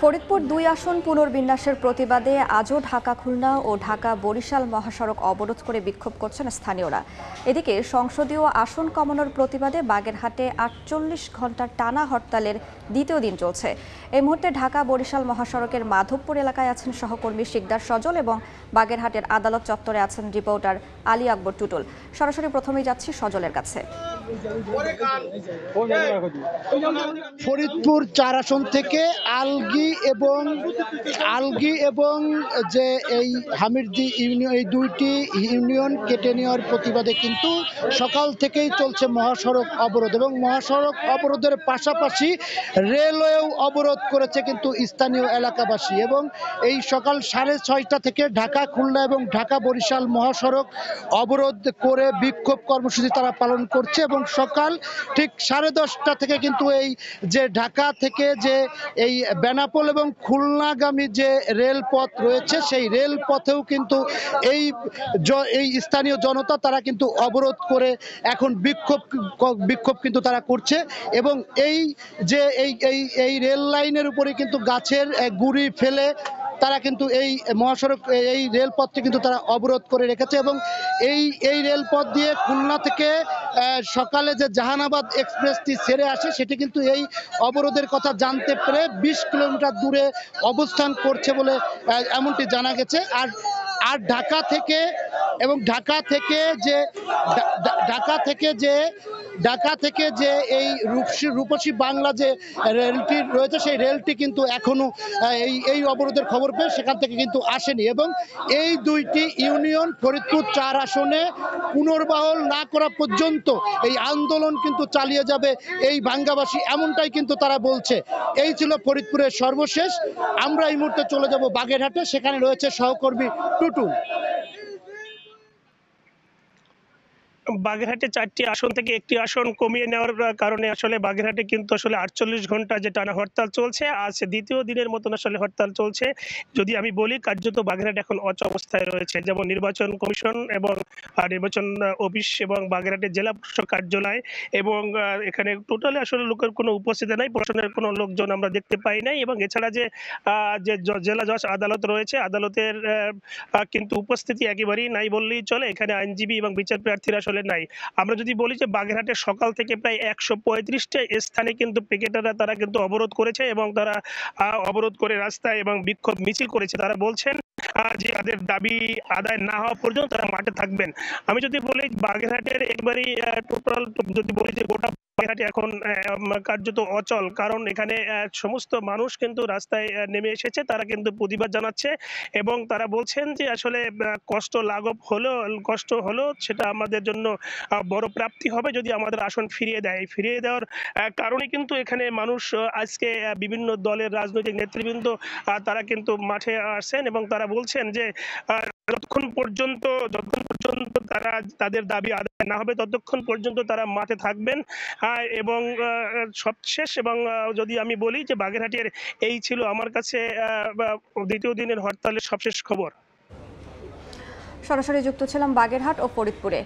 ফরিদপুর ২ আসন পুনর্বিন্যাসের প্রতিবাদে আজও ঢাকা খুলনা ও ঢাকা বরিশাল মহাসড়ক অবরোধ করে বিক্ষোভ করছেন স্থানীয়রা। এদিকে সংসদীয় আসন কমানোর প্রতিবাদে বাগেরহাটে ৪৮ ঘণ্টার টানা হরতালের দ্বিতীয় দিন চলছে। এই মুহূর্তে ঢাকা বরিশাল মহাসড়কের মাধবপুর এলাকায় আছেন সহকর্মী শিকদার সজল এবং বাগেরহাটের আদালত চত্বরে আছেন রিপোর্টার আলী আকবর টুটুল। সরাসরি প্রথমেই যাচ্ছি সজলের কাছে। ফরিদপুর ৪ আসন থেকে আলগি এবং যে এই হামিরদি ইউনিয়ন, এই দুইটি ইউনিয়ন কেটে নেওয়ার প্রতিবাদে কিন্তু সকাল থেকেই চলছে মহাসড়ক অবরোধ, এবং মহাসড়ক অবরোধের পাশাপাশি রেলওয়েও অবরোধ করেছে কিন্তু স্থানীয় এলাকাবাসী। এবং এই সকাল 6:30 থেকে ঢাকা খুলনা এবং ঢাকা বরিশাল মহাসড়ক অবরোধ করে বিক্ষোভ কর্মসূচি তারা পালন করছে। এবং সকাল ঠিক 10:30 থেকে কিন্তু এই যে ঢাকা থেকে যে এই বেনাপোল এবং খুলনাগামী যে রেলপথ রয়েছে, সেই রেলপথেও কিন্তু এই স্থানীয় জনতা তারা কিন্তু অবরোধ করে এখন বিক্ষোভ কিন্তু তারা করছে। এবং এই যে এই রেল লাইনের উপরে কিন্তু গাছের গুঁড়ি ফেলে তারা কিন্তু এই মহাসড়ক, এই রেলপথটি কিন্তু তারা অবরোধ করে রেখেছে। এবং এই রেলপথ দিয়ে খুলনা থেকে সকালে যে জাহানাবাদ এক্সপ্রেসটি ছেড়ে আসে, সেটি কিন্তু এই অবরোধের কথা জানতে পেরে 20 কিলোমিটার দূরে অবস্থান করছে বলে এমনটি জানা গেছে। আর ঢাকা থেকে যে এই রূপসী বাংলা যে রেলটি রয়েছে, সেই রেলটি কিন্তু এখনো এই অবরোধের খবর পেয়ে সেখান থেকে কিন্তু আসেনি। এবং এই দুইটি ইউনিয়ন ফরিদপুর ৪ আসনে পুনর্বহাল না করা পর্যন্ত এই আন্দোলন কিন্তু চালিয়ে যাবে এই ভাঙ্গাবাসী, এমনটাই কিন্তু তারা বলছে। এই ছিল ফরিদপুরের সর্বশেষ। আমরা এই মুহূর্তে চলে যাব বাগেরহাটে, সেখানে রয়েছে সহকর্মী টুটুল। বাগেরহাটে 4টি আসন থেকে একটি আসন কমিয়ে নেওয়ার কারণে আসলে বাগেরহাটে কিন্তু আসলে 48 ঘন্টা যে টানা হরতাল চলছে, আজ দ্বিতীয় দিনের মতন আসলে হরতাল চলছে। যদি আমি বলি, কার্যত বাগেরহাট এখন অবস্থায় রয়েছে, যেমন নির্বাচন কমিশন এবং নির্বাচন অফিস এবং বাগেরহাটের জেলা প্রশাসক কার্যালয়, এবং এখানে টোটালি আসলে লোকের কোনো উপস্থিতি নাই, প্রশাসনের কোনো লোকজন আমরা দেখতে পাই নাই। এবং এছাড়া যে জেলা জজ আদালত রয়েছে, আদালতের কিন্তু উপস্থিতি একেবারেই নাই বললেই চলে। এখানে আইনজীবী এবং বিচার প্রার্থীরা আসলে নাই। আমরা যদি বলি যে বাগেরহাটে সকাল থেকে প্রায় 135টা স্থানে কিন্তু পিকেটাররা তারা কিন্তু অবরোধ করেছে, এবং তারা অবরোধ করে রাস্তায় এবং বিক্ষোভ মিছিল করেছে। তারা বলছেন যে তাদের দাবি আদায় না হওয়া পর্যন্ত তারা মাঠে থাকবেন। আমি যদি বলি বাগেরহাটের একবারই টোটাল, যদি বলি যে গোটা বাগেরহাটে এখন কার্যত অচল, কারণ এখানে সমস্ত মানুষ কিন্তু রাস্তায় নেমে এসেছে, তারা কিন্তু প্রতিবাদ জানাচ্ছে এবং তারা বলছেন যে আসলে কষ্ট লাঘব কষ্ট হলো সেটা আমাদের জন্য বড় প্রাপ্তি হবে যদি আমাদের আসন ফিরিয়ে দেওয়ার কারণে কিন্তু এখানে মানুষ আজকে বিভিন্ন দলের রাজনৈতিক নেতৃবৃন্দ তারা কিন্তু মাঠে আসছেন, এবং তারা বলছেন যে যতক্ষণ পর্যন্ত তারা তাদের দাবি আদায় না হবে ততক্ষণ পর্যন্ত তারা মাঠে থাকবেন। এবং সবশেষ, এবং যদি আমি বলি যে বাগেরহাটের এই ছিল আমার কাছে দ্বিতীয় দিনের হরতালের সবশেষ খবর। সরাসরি যুক্ত ছিলাম বাগেরহাট ও ফরিদপুরে।